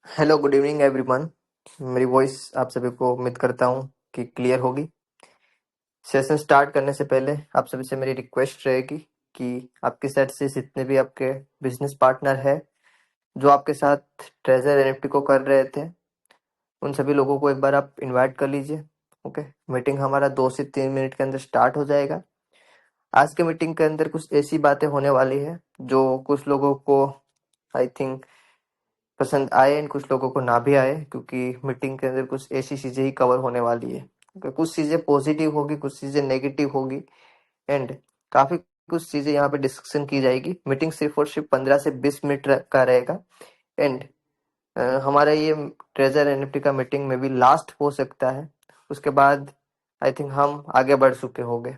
Hello, good evening everyone. मेरी voice आप सभी को उम्मीद करता हूँ कि क्लियर होगी। सेशन स्टार्ट करने से पहले आप सभी से मेरी रिक्वेस्ट रहेगी कि आपके साइड से जितने भी आपके बिजनेस पार्टनर है जो आपके साथ ट्रेजर एनएफटी को कर रहे थे, उन सभी लोगों को एक बार आप इनवाइट कर लीजिए। ओके, मीटिंग हमारा 2 से 3 मिनट के अंदर स्टार्ट हो जाएगा। आज के मीटिंग के अंदर कुछ ऐसी बातें होने वाली है जो कुछ लोगों को आई थिंक पसंद आए एंड कुछ लोगों को ना भी आए, क्योंकि मीटिंग के अंदर कुछ ऐसी चीजें ही कवर होने वाली है। कुछ चीजें पॉजिटिव होगी, कुछ चीजें नेगेटिव होगी एंड काफी कुछ चीजें यहाँ पे डिस्कशन की जाएगी। मीटिंग सिर्फ और सिर्फ 15 से 20 मिनट का रहेगा एंड हमारा ये ट्रेजर एनएफटी का मीटिंग में भी लास्ट हो सकता है। उसके बाद आई थिंक हम आगे बढ़ चुके होंगे।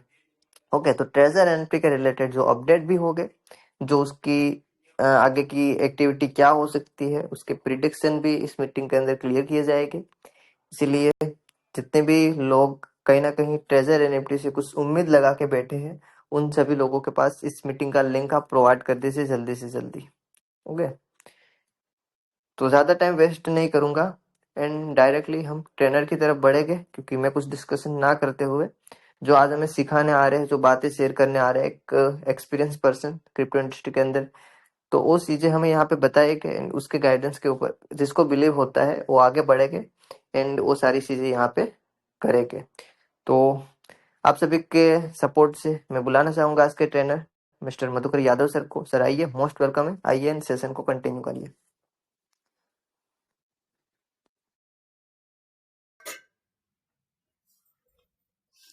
ओके, तो ट्रेजर एनएफटी के रिलेटेड जो अपडेट भी हो गए, जो उसकी आगे की एक्टिविटी क्या हो सकती है, उसके प्रिडिक्शन भी इस मीटिंग के अंदर क्लियर किए जाएंगे। इसीलिए जितने भी लोग कहीं ना कहीं ट्रेजर एनएफटी से कुछ उम्मीद लगा के बैठे हैं, उन सभी लोगों के पास इस मीटिंग का लिंक आप प्रोवाइड कर दीजिए जल्दी से जल्दी। ओके, तो ज़्यादा टाइम वेस्ट नहीं करूँगा एंड डायरेक्टली हम ट्रेनर की तरफ बढ़ेंगे, क्योंकि मैं कुछ डिस्कशन ना करते हुए जो आज हमें सिखाने आ रहे हैं, जो बातें शेयर करने आ रहे हैं एक एक्सपीरियंस पर्सन क्रिप्टो इंडस्ट्री के अंदर, तो वो चीज़ें हमें यहाँ पे बताएंगे एंड उसके गाइडेंस के ऊपर जिसको बिलीव होता है वो आगे बढ़ेंगे एंड वो सारी चीज़ें यहाँ पे करेंगे। तो आप सभी के सपोर्ट से मैं बुलाना चाहूँगा आज के trainer mister Madhukar Yadav sir को। सर आइए, मोस्ट वेलकम है, आइए एंड सेशन को कंटिन्यू करिए।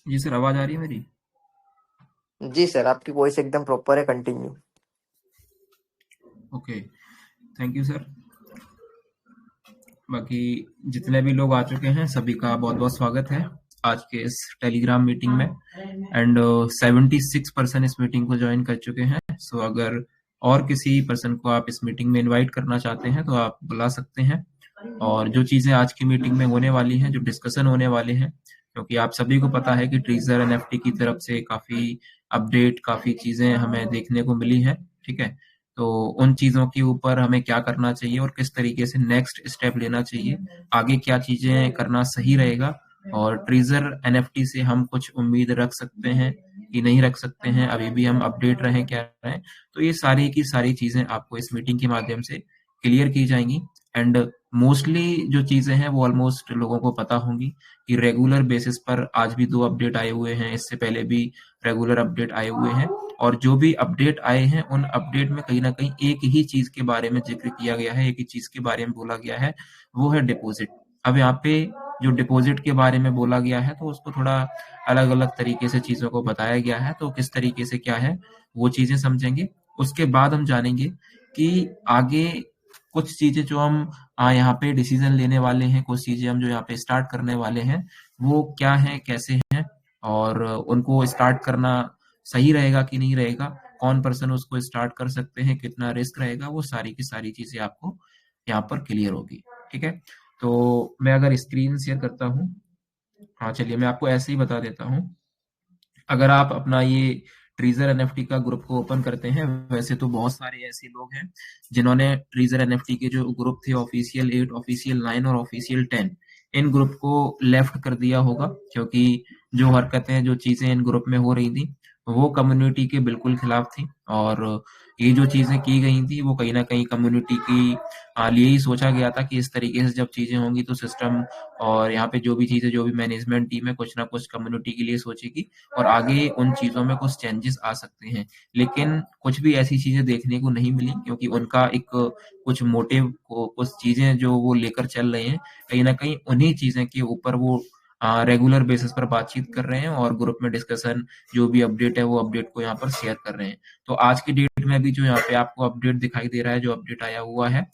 जी सर, आवाज आ रही है मेरी? जी सर, आपकी वॉइस एकदम प्रॉपर है, continue. Okay, thank you sir. बाकी जितने भी लोग आ चुके हैं सभी का बहुत बहुत स्वागत है आज के इस टेलीग्राम मीटिंग में। एंड 76% इस मीटिंग को ज्वाइन कर चुके हैं। सो अगर और किसी पर्सन को आप इस मीटिंग में इनवाइट करना चाहते हैं तो आप बुला सकते हैं। और जो चीजें आज की मीटिंग में होने वाली हैं, जो डिस्कशन होने वाले हैं, क्योंकि आप सभी को पता है कि ट्रीजर एनएफटी की तरफ से काफी अपडेट, काफी चीजें हमें देखने को मिली हैं। ठीक है, तो उन चीजों के ऊपर हमें क्या करना चाहिए और किस तरीके से नेक्स्ट स्टेप लेना चाहिए, आगे क्या चीजें करना सही रहेगा, और ट्रीजर एनएफटी से हम कुछ उम्मीद रख सकते हैं कि नहीं रख सकते हैं, अभी भी हम अपडेट रहें क्या रहें, तो ये सारी की सारी चीजें आपको इस मीटिंग के माध्यम से क्लियर की जाएंगी। एंड मोस्टली जो चीजें हैं वो ऑलमोस्ट लोगों को पता होंगी कि रेगुलर बेसिस पर आज भी 2 अपडेट आए हुए हैं, इससे पहले भी रेगुलर अपडेट आए हुए हैं। और जो भी अपडेट आए हैं उन अपडेट में कहीं ना कहीं एक ही चीज के बारे में जिक्र किया गया है, एक ही चीज के बारे में बोला गया है, वो है डिपॉजिट। अब यहाँ पे जो डिपॉजिट के बारे में बोला गया है तो उसको थोड़ा अलग अलग तरीके से चीजों को बताया गया है, तो किस तरीके से क्या है वो चीजें समझेंगे। उसके बाद हम जानेंगे कि आगे कुछ चीजें जो हम यहाँ पे डिसीजन लेने वाले हैं, कुछ चीजें हम जो यहाँ पे स्टार्ट करने वाले हैं वो क्या है, कैसे हैं, और उनको स्टार्ट करना सही रहेगा कि नहीं रहेगा, कौन पर्सन उसको स्टार्ट कर सकते हैं, कितना रिस्क रहेगा, वो सारी की सारी चीजें आपको यहाँ पर क्लियर होगी। ठीक है, तो मैं अगर स्क्रीन शेयर करता हूँ, हाँ चलिए मैं आपको ऐसे ही बता देता हूँ। अगर आप अपना ये ट्रीजर एनएफटी का ग्रुप को ओपन करते हैं, वैसे तो बहुत सारे ऐसे लोग हैं जिन्होंने ट्रीजर एनएफटी के जो ग्रुप थे, ऑफिशियल 8, ऑफिशियल 9 और ऑफिशियल 10, इन ग्रुप को लेफ्ट कर दिया होगा, क्योंकि जो हरकतें, जो चीजें इन ग्रुप में हो रही थी वो कम्युनिटी के बिल्कुल खिलाफ थी। और ये जो चीजें की गई थी वो कहीं ना कहीं कम्युनिटी की लिए ही सोचा गया था कि इस तरीके से जब चीजें होंगी तो सिस्टम और यहाँ पे जो भी चीजें, जो भी मैनेजमेंट टीम है, कुछ ना कुछ कम्युनिटी के लिए सोचेगी और आगे उन चीजों में कुछ चेंजेस आ सकते हैं। लेकिन कुछ भी ऐसी चीजें देखने को नहीं मिली, क्योंकि उनका एक कुछ मोटिव, कुछ चीजें जो वो लेकर चल रहे हैं, कहीं ना कहीं उन्हीं चीजें के ऊपर वो रेगुलर बेसिस पर बातचीत कर रहे हैं और ग्रुप में डिस्कशन, जो भी अपडेट है वो अपडेट को यहाँ पर शेयर कर रहे हैं। तो आज की डेट में भी जो यहाँ पे आपको अपडेट दिखाई दे रहा है, जो अपडेट आया हुआ है,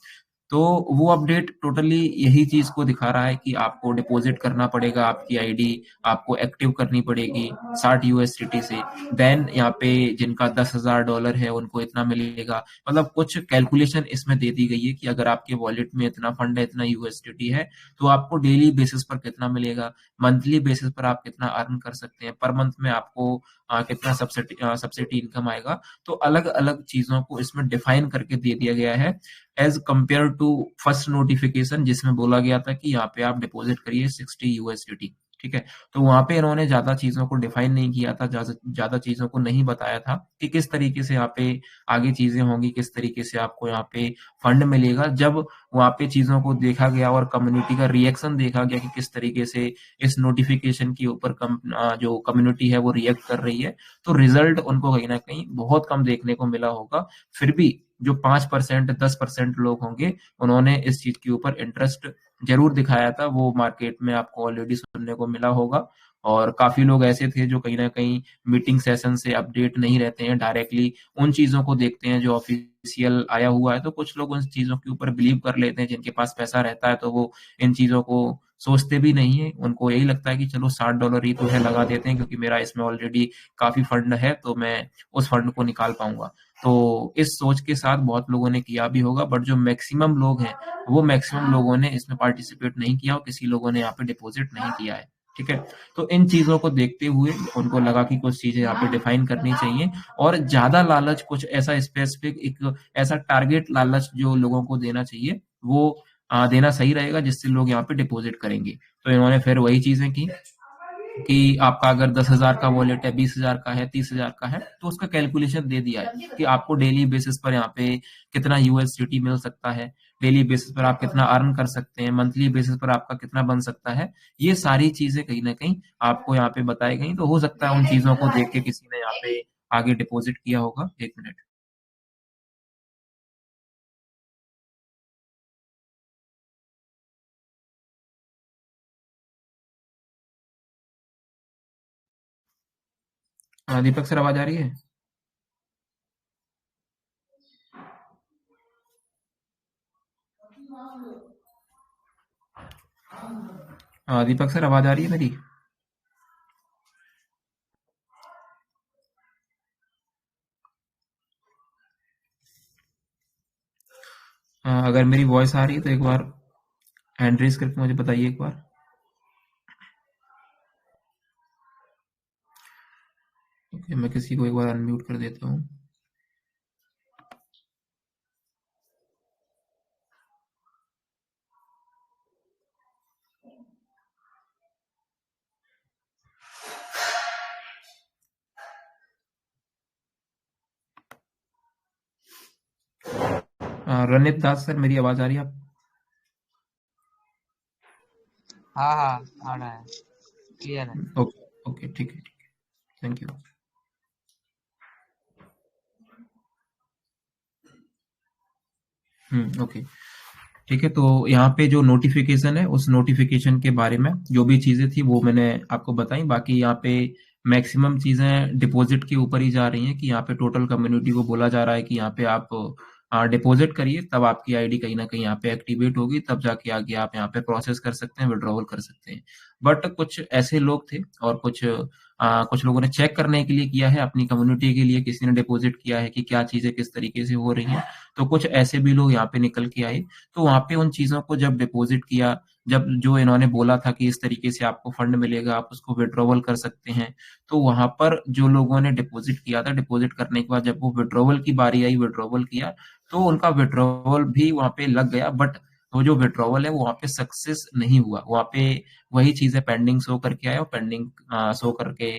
तो वो अपडेट टोटली यही चीज को दिखा रहा है कि आपको डिपॉजिट करना पड़ेगा, आपकी आईडी आपको एक्टिव करनी पड़ेगी 60 यूएसडीटी से। देन यहाँ पे जिनका $10,000 है उनको इतना मिलेगा। मतलब कुछ कैलकुलेशन इसमें दे दी गई है कि अगर आपके वॉलेट में इतना फंड है, इतना यूएसडीटी है, तो आपको डेली बेसिस पर कितना मिलेगा, मंथली बेसिस पर आप कितना अर्न कर सकते हैं, पर मंथ में आपको कितना सब्सिडी इनकम आएगा। तो अलग अलग चीजों को इसमें डिफाइन करके दे दिया गया है as compare to first notification जिसमें बोला गया था कि यहाँ पे आप डिपॉजिट करिए 60 USDT। ठीक है, तो वहां पे इन्होंने ज्यादा चीजों को डिफाइन नहीं किया था, ज्यादा चीजों को नहीं बताया था कि किस तरीके से यहाँ पे आगे चीजें होंगी, किस तरीके से आपको यहाँ पे फंड मिलेगा। जब वहां पे चीजों को देखा गया और कम्युनिटी का रिएक्शन देखा गया कि किस तरीके से इस नोटिफिकेशन के ऊपर जो कम्युनिटी है वो रिएक्ट कर रही है, तो रिजल्ट उनको कहीं ना कहीं बहुत कम देखने को मिला होगा। फिर भी जो 5% 10% लोग होंगे उन्होंने इस चीज के ऊपर इंटरेस्ट जरूर दिखाया था, वो मार्केट में आपको ऑलरेडी सुनने को मिला होगा। और काफी लोग ऐसे थे जो कहीं ना कहीं मीटिंग सेशन से अपडेट नहीं रहते हैं, डायरेक्टली उन चीजों को देखते हैं जो ऑफिशियल आया हुआ है। तो कुछ लोग उन चीजों के ऊपर बिलीव कर लेते हैं, जिनके पास पैसा रहता है तो वो इन चीजों को सोचते भी नहीं है, उनको यही लगता है कि चलो $60 ही तो है, लगा देते हैं क्योंकि मेरा इसमें ऑलरेडी काफी फंड है तो मैं उस फंड को निकाल पाऊंगा। तो इस सोच के साथ बहुत लोगों ने किया भी होगा, बट जो मैक्सिमम लोग हैं वो मैक्सिमम लोगों ने इसमें पार्टिसिपेट नहीं किया और किसी लोगों ने यहाँ पे डिपॉजिट नहीं किया है। ठीक है, तो इन चीजों को देखते हुए उनको लगा कि कुछ चीजें यहाँ पे डिफाइन करनी चाहिए और ज्यादा लालच, कुछ ऐसा स्पेसिफिक एक ऐसा टारगेट लालच जो लोगों को देना चाहिए वो देना सही रहेगा, जिससे लोग यहाँ पे डिपॉजिट करेंगे। तो इन्होंने फिर वही चीजें की कि आपका अगर 10,000 का वॉलेट है, 20,000 का है, 30,000 का है, तो उसका कैलकुलेशन दे दिया है कि आपको डेली बेसिस पर यहाँ पे कितना यूएसडीटी मिल सकता है, डेली बेसिस पर आप कितना अर्न कर सकते हैं, मंथली बेसिस पर आपका कितना बन सकता है। ये सारी चीजें कहीं ना कहीं आपको यहाँ पे बताई गई। तो हो सकता है उन चीजों को देख के किसी ने यहाँ पे आगे डिपॉजिट किया होगा। एक मिनट। दीपक सर, आवाज आ रही है? दीपक सर, आवाज आ रही है मेरी? अगर मेरी वॉइस आ रही है तो एक बार हैंड रेज करके मुझे बताइए एक बार। ओके, मैं किसी को एक बार अनम्यूट कर देता हूँ। रणित दास सर, मेरी आवाज आ रही है आप? हाँ हाँ आ रहा है, क्लियर है। ओके ओके, ठीक है, थैंक यू। ओके, ठीक है। तो यहाँ पे जो नोटिफिकेशन है उस नोटिफिकेशन के बारे में जो भी चीजें थी वो मैंने आपको बताई। बाकी यहाँ पे मैक्सिमम चीजें डिपॉजिट के ऊपर ही जा रही हैं कि यहाँ पे टोटल कम्युनिटी को बोला जा रहा है कि यहाँ पे आप डिपॉजिट करिए, तब आपकी आईडी कहीं ना कहीं यहाँ पे एक्टिवेट होगी, तब जाके आगे आप यहाँ पे प्रोसेस कर सकते हैं, विड्रॉवल कर सकते हैं। बट कुछ ऐसे लोग थे और कुछ लोगों ने चेक करने के लिए किया है अपनी कम्युनिटी के लिए, किसी ने डिपॉजिट किया है कि क्या चीजें किस तरीके से हो रही हैं। तो कुछ ऐसे भी लोग यहाँ पे निकल के आए। तो वहां पे उन चीजों को जब डिपॉजिट किया, जब जो इन्होंने बोला था कि इस तरीके से आपको फंड मिलेगा, आप उसको विड्रॉवल कर सकते हैं, तो वहां पर जो लोगों ने डिपॉजिट किया था, डिपॉजिट करने के बाद जब वो विड्रॉवल की बारी आई, विड्रॉवल किया, तो उनका विड्रॉवल भी वहां पे लग गया। बट वो जो विड्रॉवल है वो वहां पे सक्सेस नहीं हुआ। वहां पे वही चीजें पेंडिंग शो करके आया और पेंडिंग शो करके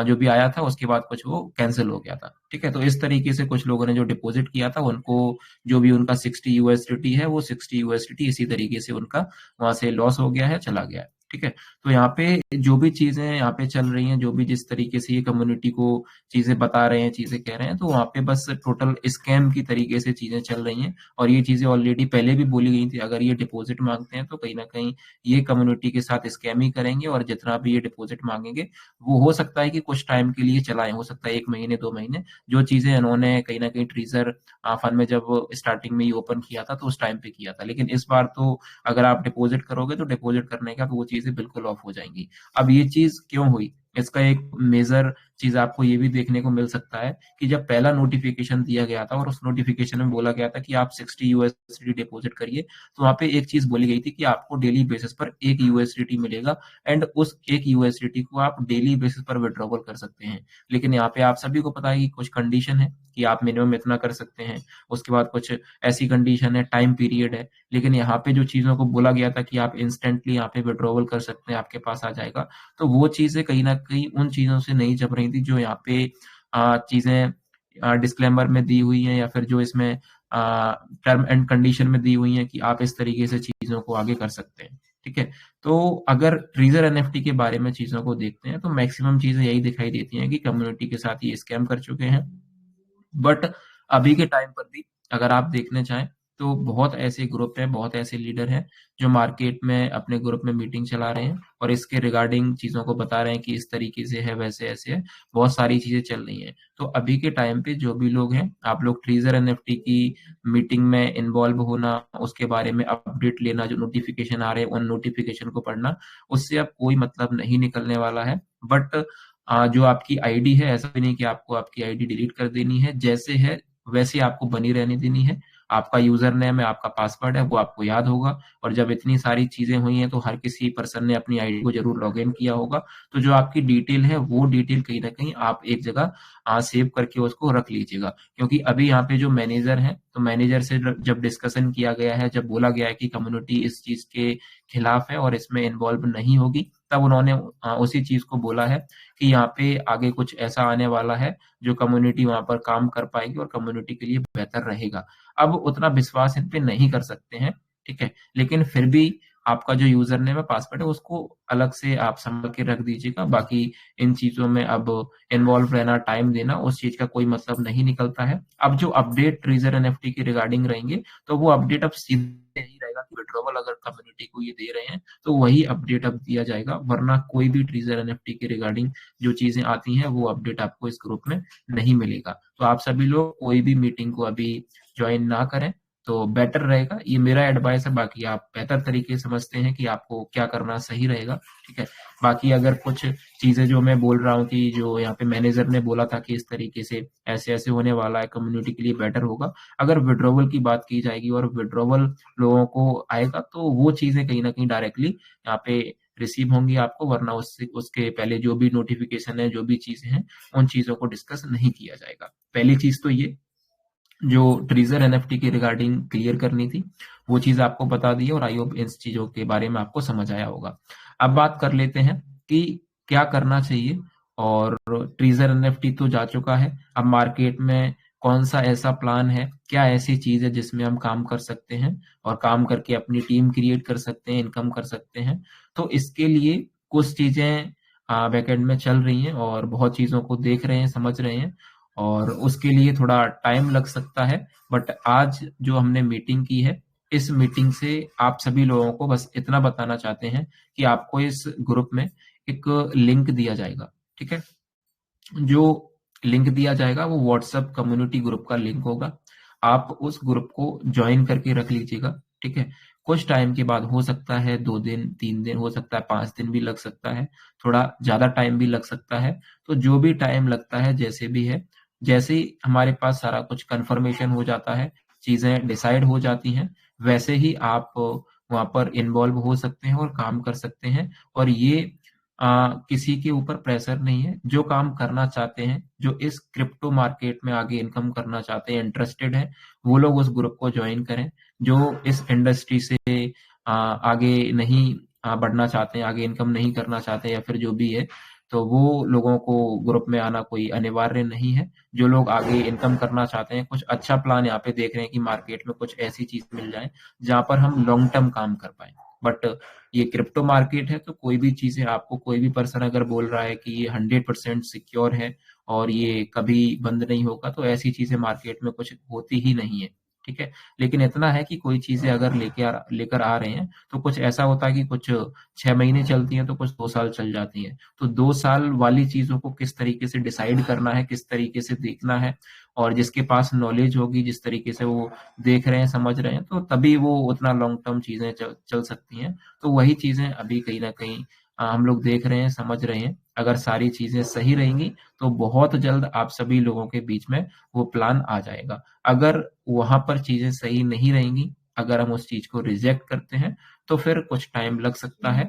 जो भी आया था उसके बाद कुछ वो कैंसिल हो गया था। ठीक है, तो इस तरीके से कुछ लोगों ने जो डिपॉजिट किया था उनको जो भी उनका 60 USDT है वो 60 USDT इसी तरीके से उनका वहां से लॉस हो गया है, चला गया है। ठीक है, तो यहाँ पे जो भी चीजें यहाँ पे चल रही हैं, जो भी जिस तरीके से ये कम्युनिटी को चीजें बता रहे हैं, चीजें कह रहे हैं, तो वहाँ पे बस टोटल स्कैम की तरीके से चीजें चल रही हैं। और ये चीजें ऑलरेडी पहले भी बोली गई थी, अगर ये डिपॉजिट मांगते हैं तो कहीं ना कहीं ये कम्युनिटी के साथ स्कैम ही करेंगे और जितना भी ये डिपॉजिट मांगेंगे वो हो सकता है कि कुछ टाइम के लिए चलाएं, हो सकता है 1 महीने 2 महीने। जो चीजें इन्होंने कहीं ना कहीं ट्रीजर फंड में जब स्टार्टिंग में ही ओपन किया था तो उस टाइम पे किया था, लेकिन इस बार तो अगर आप डिपॉजिट करोगे तो डिपॉजिट करने का तो वो चीजें बिल्कुल ऑफ हो जाएंगी। अब ये चीज क्यों हुई, इसका एक मेजर चीज आपको ये भी देखने को मिल सकता है कि जब पहला नोटिफिकेशन दिया गया था और उस नोटिफिकेशन में बोला गया था कि आप 60 यूएसडी डिपॉजिट करिए, तो वहां पे एक चीज बोली गई थी कि आपको डेली बेसिस पर 1 यूएसडी मिलेगा एंड उस 1 यूएसडी को आप डेली बेसिस पर विड्रॉवल कर सकते हैं। लेकिन यहाँ पे आप सभी को पता है कि कुछ कंडीशन है कि आप मिनिमम इतना कर सकते हैं, उसके बाद कुछ ऐसी कंडीशन है, टाइम पीरियड है। लेकिन यहाँ पे जो चीजों को बोला गया था कि आप इंस्टेंटली यहाँ पे विड्रॉवल कर सकते हैं, आपके पास आ जाएगा, तो वो चीजें कहीं ना कहीं उन चीजों से नहीं जम रही थी जो यहाँ पे चीजें डिस्क्लेमर में दी हुई हैं या फिर जो इसमें टर्म एंड कंडीशन में दी हुई हैं कि आप इस तरीके से चीजों को आगे कर सकते हैं। ठीक है, तो अगर ट्रीजर एनएफटी के बारे में चीजों को देखते हैं तो मैक्सिमम चीजें यही दिखाई देती हैं कि कम्युनिटी के साथ ये स्कैम कर चुके हैं। बट अभी के टाइम पर भी अगर आप देखने चाहें तो बहुत ऐसे ग्रुप हैं, बहुत ऐसे लीडर हैं जो मार्केट में अपने ग्रुप में मीटिंग चला रहे हैं और इसके रिगार्डिंग चीजों को बता रहे हैं कि इस तरीके से है, वैसे ऐसे है, बहुत सारी चीजें चल रही हैं। तो अभी के टाइम पे जो भी लोग हैं, आप लोग ट्रीजर एनएफटी की मीटिंग में इन्वॉल्व होना, उसके बारे में अपडेट लेना, जो नोटिफिकेशन आ रहे हैं उन नोटिफिकेशन को पढ़ना, उससे अब कोई मतलब नहीं निकलने वाला है। बट जो आपकी आईडी है, ऐसा भी नहीं कि आपको आपकी आईडी डिलीट कर देनी है, जैसे है वैसे आपको बनी रहने देनी है। आपका यूजर नेम है, आपका पासवर्ड है, वो आपको याद होगा। और जब इतनी सारी चीजें हुई हैं तो हर किसी पर्सन ने अपनी आईडी को जरूर लॉग इन किया होगा। तो जो आपकी डिटेल है वो डिटेल कहीं ना कहीं आप एक जगह सेव करके उसको रख लीजिएगा, क्योंकि अभी यहाँ पे जो मैनेजर है, तो मैनेजर से जब डिस्कशन किया गया है, जब बोला गया है कि कम्युनिटी इस चीज के खिलाफ है और इसमें इन्वॉल्व नहीं होगी, तब उन्होंने उसी चीज को बोला है कि यहाँ पे आगे कुछ ऐसा आने वाला है जो कम्युनिटी वहां पर काम कर पाएगी और कम्युनिटी के लिए बेहतर रहेगा। अब उतना विश्वास इन पे नहीं कर सकते हैं, ठीक है, लेकिन फिर भी आपका जो यूजर नेम है, पासवर्ड है, उसको अलग से आप संभाल के रख दीजिएगा। बाकी इन चीजों में अब इन्वॉल्व रहना, टाइम देना, उस चीज का कोई मतलब नहीं निकलता है। अब जो अपडेट ट्रीजर एनएफटी के रिगार्डिंग रहेंगे तो वो अपडेट अब सीधे ही रहेगा कि विड्रॉवल अगर कम्युनिटी को ये दे रहे हैं तो वही अपडेट अब दिया जाएगा, वरना कोई भी ट्रीजर एनएफटी के रिगार्डिंग जो चीजें आती हैं वो अपडेट आपको इस ग्रुप में नहीं मिलेगा। तो आप सभी लोग कोई भी मीटिंग को अभी ज्वाइन ना करें तो बेटर रहेगा, ये मेरा एडवाइस है। बाकी आप बेहतर तरीके से समझते हैं कि आपको क्या करना सही रहेगा, ठीक है। बाकी अगर कुछ चीजें जो मैं बोल रहा हूँ कि जो यहाँ पे मैनेजर ने बोला था कि इस तरीके से ऐसे ऐसे होने वाला है, कम्युनिटी के लिए बेटर होगा, अगर विड्रॉवल की बात की जाएगी और विड्रॉवल लोगों को आएगा तो वो चीजें कहीं ना कहीं डायरेक्टली यहाँ पे रिसीव होंगी आपको, वरना उससे उसके पहले जो भी नोटिफिकेशन है, जो भी चीजें हैं, उन चीजों को डिस्कस नहीं किया जाएगा। पहली चीज तो ये जो ट्रीजर एनएफटी के रिगार्डिंग क्लियर करनी थी वो चीज आपको बता दी है और आई होप इन चीजों के बारे में आपको समझ आया होगा। अब बात कर लेते हैं कि क्या करना चाहिए। और ट्रीजर एनएफटी तो जा चुका है, अब मार्केट में कौन सा ऐसा प्लान है, क्या ऐसी चीज है जिसमें हम काम कर सकते हैं और काम करके अपनी टीम क्रिएट कर सकते हैं, इनकम कर सकते हैं। तो इसके लिए कुछ चीजें बैकएंड में चल रही हैं और बहुत चीजों को देख रहे हैं, समझ रहे हैं, और उसके लिए थोड़ा टाइम लग सकता है। बट आज जो हमने मीटिंग की है, इस मीटिंग से आप सभी लोगों को बस इतना बताना चाहते हैं कि आपको इस ग्रुप में एक लिंक दिया जाएगा, ठीक है। जो लिंक दिया जाएगा वो व्हाट्सएप कम्युनिटी ग्रुप का लिंक होगा। आप उस ग्रुप को ज्वाइन करके रख लीजिएगा, ठीक है। कुछ टाइम के बाद, हो सकता है 2 दिन 3 दिन, हो सकता है 5 दिन भी लग सकता है, थोड़ा ज्यादा टाइम भी लग सकता है। तो जो भी टाइम लगता है, जैसे भी है, जैसे ही हमारे पास सारा कुछ कंफर्मेशन हो जाता है, चीजें डिसाइड हो जाती हैं, वैसे ही आप वहां पर इन्वॉल्व हो सकते हैं और काम कर सकते हैं। और ये किसी के ऊपर प्रेशर नहीं है। जो काम करना चाहते हैं, जो इस क्रिप्टो मार्केट में आगे इनकम करना चाहते हैं, इंटरेस्टेड है, वो लोग उस ग्रुप को ज्वाइन करें। जो इस इंडस्ट्री से आगे नहीं बढ़ना चाहते हैं, आगे इनकम नहीं करना चाहते, या फिर जो भी है, तो वो लोगों को ग्रुप में आना कोई अनिवार्य नहीं है। जो लोग आगे इनकम करना चाहते हैं, कुछ अच्छा प्लान यहाँ पे देख रहे हैं कि मार्केट में कुछ ऐसी चीज मिल जाए जहां पर हम लॉन्ग टर्म काम कर पाए। बट ये क्रिप्टो मार्केट है, तो कोई भी चीजें आपको, कोई भी पर्सन अगर बोल रहा है कि ये 100% सिक्योर है और ये कभी बंद नहीं होगा, तो ऐसी चीजें मार्केट में कुछ होती ही नहीं है, ठीक है। लेकिन इतना है कि कोई चीजें अगर लेकर आ रहे हैं तो कुछ ऐसा होता है कि कुछ 6 महीने चलती हैं, तो कुछ 2 साल चल जाती हैं। तो 2 साल वाली चीजों को किस तरीके से डिसाइड करना है, किस तरीके से देखना है, और जिसके पास नॉलेज होगी, जिस तरीके से वो देख रहे हैं, समझ रहे हैं, तो तभी वो उतना लॉन्ग टर्म चीजें चल सकती हैं। तो वही चीजें अभी कहीं ना कहीं हम लोग देख रहे हैं, समझ रहे हैं। अगर सारी चीजें सही रहेंगी तो बहुत जल्द आप सभी लोगों के बीच में वो प्लान आ जाएगा। अगर वहां पर चीजें सही नहीं रहेंगी, अगर हम उस चीज को रिजेक्ट करते हैं, तो फिर कुछ टाइम लग सकता है।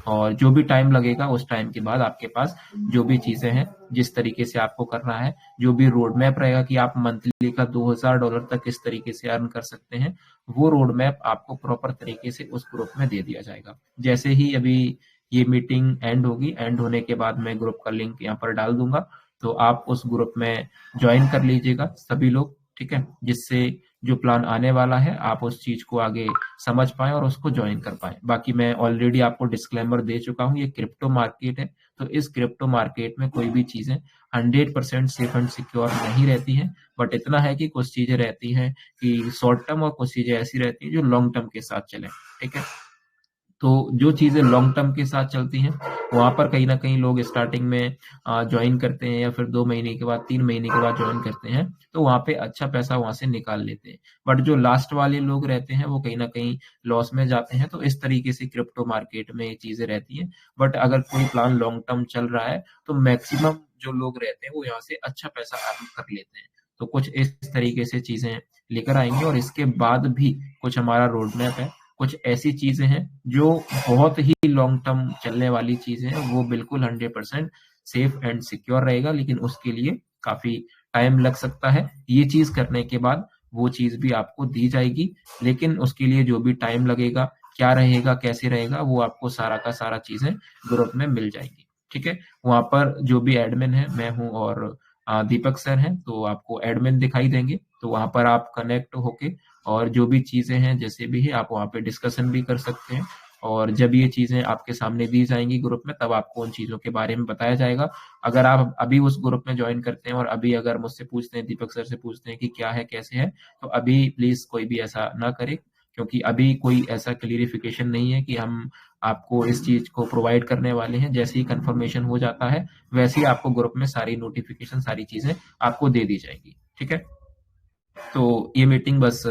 और जो भी टाइम लगेगा उस टाइम के बाद आपके पास जो भी चीजें हैं, जिस तरीके से आपको करना है, जो भी रोड मैप रहेगा कि आप मंथली का $2000 तक किस तरीके से अर्न कर सकते हैं, वो रोड मैप आपको प्रॉपर तरीके से उस ग्रुप में दे दिया जाएगा। जैसे ही अभी ये मीटिंग एंड होगी, एंड होने के बाद मैं ग्रुप का लिंक यहाँ पर डाल दूंगा, तो आप उस ग्रुप में ज्वाइन कर लीजिएगा सभी लोग, ठीक है, जिससे जो प्लान आने वाला है आप उस चीज को आगे समझ पाए और उसको ज्वाइन कर पाए। बाकी मैं ऑलरेडी आपको डिस्क्लेमर दे चुका हूँ, ये क्रिप्टो मार्केट है, तो इस क्रिप्टो मार्केट में कोई भी चीजें 100% सेफ एंड सिक्योर नहीं रहती हैं। बट इतना है कि कुछ चीजें रहती हैं कि शॉर्ट टर्म, और कुछ चीजें ऐसी रहती हैं जो लॉन्ग टर्म के साथ चले, ठीक है। तो जो चीजें लॉन्ग टर्म के साथ चलती हैं, वहां पर कहीं ना कहीं लोग स्टार्टिंग में ज्वाइन करते हैं, या फिर 2 महीने के बाद, 3 महीने के बाद ज्वाइन करते हैं, तो वहां पे अच्छा पैसा वहां से निकाल लेते हैं। बट जो लास्ट वाले लोग रहते हैं वो कहीं ना कहीं लॉस में जाते हैं। तो इस तरीके से क्रिप्टो मार्केट में ये चीजें रहती हैं। बट अगर कोई प्लान लॉन्ग टर्म चल रहा है, तो मैक्सिमम जो लोग रहते हैं वो यहाँ से अच्छा पैसा अर्न कर लेते हैं। तो कुछ इस तरीके से चीजें लेकर आएंगे, और इसके बाद भी कुछ हमारा रोड मैप है, कुछ ऐसी चीजें हैं जो बहुत ही लॉन्ग टर्म चलने वाली चीजें हैं, वो बिल्कुल 100% सेफ एंड सिक्योर रहेगा, लेकिन उसके लिए काफी टाइम लग सकता है। ये चीज करने के बाद वो चीज भी आपको दी जाएगी, लेकिन उसके लिए जो भी टाइम लगेगा, क्या रहेगा, कैसे रहेगा, वो आपको सारा का सारा चीजें ग्रुप में मिल जाएगी, ठीक है। वहां पर जो भी एडमिन है, मैं हूँ और दीपक सर हैं, तो आपको एडमिन दिखाई देंगे, तो वहां पर आप कनेक्ट होके और जो भी चीजें हैं, जैसे भी है, आप वहां पे डिस्कशन भी कर सकते हैं। और जब ये चीजें आपके सामने दी जाएंगी ग्रुप में, तब आपको उन चीजों के बारे में बताया जाएगा। अगर आप अभी उस ग्रुप में ज्वाइन करते हैं और अभी अगर मुझसे पूछते हैं, दीपक सर से पूछते हैं कि क्या है, कैसे है, तो अभी प्लीज कोई भी ऐसा ना करे, क्योंकि अभी कोई ऐसा क्लियरिफिकेशन नहीं है कि हम आपको इस चीज को प्रोवाइड करने वाले हैं। जैसे ही कंफर्मेशन हो जाता है, वैसे ही आपको ग्रुप में सारी नोटिफिकेशन, सारी चीजें आपको दे दी जाएंगी, ठीक है। तो ये मीटिंग बस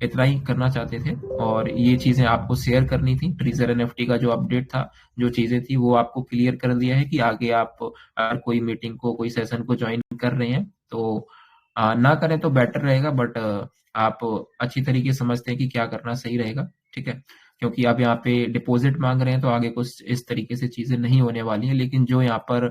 इतना ही करना चाहते थे, और ये चीजें आपको शेयर करनी थी। ट्रीजर एनएफटी का जो अपडेट था, जो चीजें थी, वो आपको क्लियर कर दिया है कि आगे आप अगर कोई मीटिंग को, कोई सेशन को ज्वाइन कर रहे हैं, तो ना करें तो बेटर रहेगा। बट आप अच्छी तरीके से समझते हैं कि क्या करना सही रहेगा, ठीक है। क्योंकि आप यहाँ पे डिपॉजिट मांग रहे हैं, तो आगे कुछ इस तरीके से चीजें नहीं होने वाली है। लेकिन जो यहाँ पर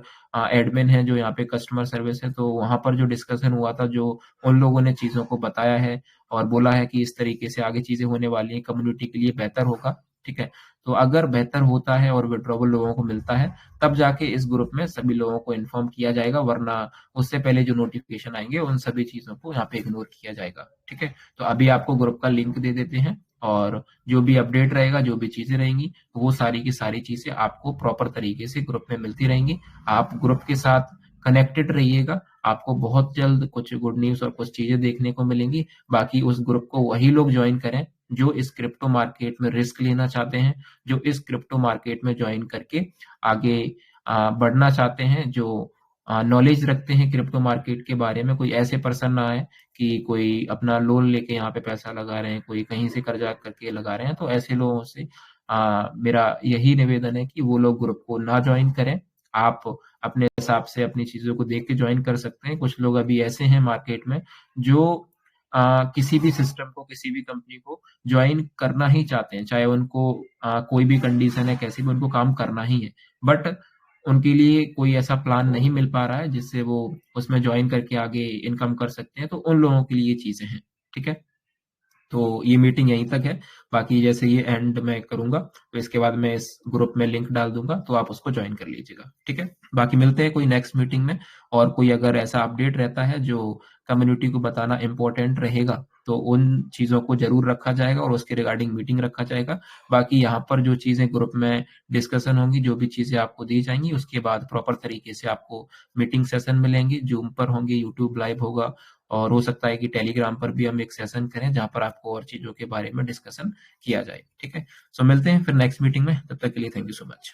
एडमिन है, जो यहाँ पे कस्टमर सर्विस है, तो वहां पर जो डिस्कशन हुआ था, जो उन लोगों ने चीजों को बताया है और बोला है कि इस तरीके से आगे चीजें होने वाली है, कम्युनिटी के लिए बेहतर होगा, ठीक है। तो अगर बेहतर होता है और विड्रॉवल लोगों को मिलता है, तब जाके इस ग्रुप में सभी लोगों को इन्फॉर्म किया जाएगा, वरना उससे पहले जो नोटिफिकेशन आएंगे उन सभी चीजों को यहाँ पे इग्नोर किया जाएगा, ठीक है। तो अभी आपको ग्रुप का लिंक दे देते हैं, और जो भी अपडेट रहेगा, जो भी चीजें रहेंगी, वो सारी की सारी चीजें आपको प्रॉपर तरीके से ग्रुप में मिलती रहेंगी। आप ग्रुप के साथ कनेक्टेड रहिएगा, आपको बहुत जल्द कुछ गुड न्यूज और कुछ चीजें देखने को मिलेंगी। बाकी उस ग्रुप को वही लोग ज्वाइन करें जो इस क्रिप्टो मार्केट में रिस्क लेना चाहते हैं, जो इस क्रिप्टो मार्केट में ज्वाइन करके आगे बढ़ना चाहते हैं, जो नॉलेज रखते हैं क्रिप्टो मार्केट के बारे में। कोई ऐसे पर्सन ना आए कि कोई अपना लोन लेके यहाँ पे पैसा लगा रहे हैं, कोई कहीं से कर्जा करके लगा रहे हैं। तो ऐसे लोगों से मेरा यही निवेदन है कि वो लोग ग्रुप को ना ज्वाइन करें। आप अपने हिसाब से अपनी चीजों को देख के ज्वाइन कर सकते हैं। कुछ लोग अभी ऐसे हैं मार्केट में जो किसी भी सिस्टम को, किसी भी कंपनी को ज्वाइन करना ही चाहते हैं, चाहे उनको कोई भी कंडीशन है, कैसे भी उनको काम करना ही है। बट उनके लिए कोई ऐसा प्लान नहीं मिल पा रहा है जिससे वो उसमें ज्वाइन करके आगे इनकम कर सकते हैं। तो उन लोगों के लिए ये चीजें हैं, ठीक है। तो ये मीटिंग यहीं तक है। बाकी जैसे ये एंड मैं करूंगा, तो इसके बाद मैं इस ग्रुप में लिंक डाल दूंगा, तो आप उसको ज्वाइन कर लीजिएगा, ठीक है। बाकी मिलते हैं कोई नेक्स्ट मीटिंग में। और कोई अगर ऐसा अपडेट रहता है जो कम्युनिटी को बताना इंपॉर्टेंट रहेगा, तो उन चीजों को जरूर रखा जाएगा और उसके रिगार्डिंग मीटिंग रखा जाएगा। बाकी यहाँ पर जो चीजें ग्रुप में डिस्कशन होंगी, जो भी चीजें आपको दी जाएंगी, उसके बाद प्रॉपर तरीके से आपको मीटिंग सेशन मिलेंगे, जूम पर होंगे, यूट्यूब लाइव होगा, और हो सकता है कि टेलीग्राम पर भी हम एक सेशन करें जहां पर आपको और चीजों के बारे में डिस्कशन किया जाए, ठीक है। सो मिलते हैं फिर नेक्स्ट मीटिंग में, तब तक के लिए थैंक यू सो मच।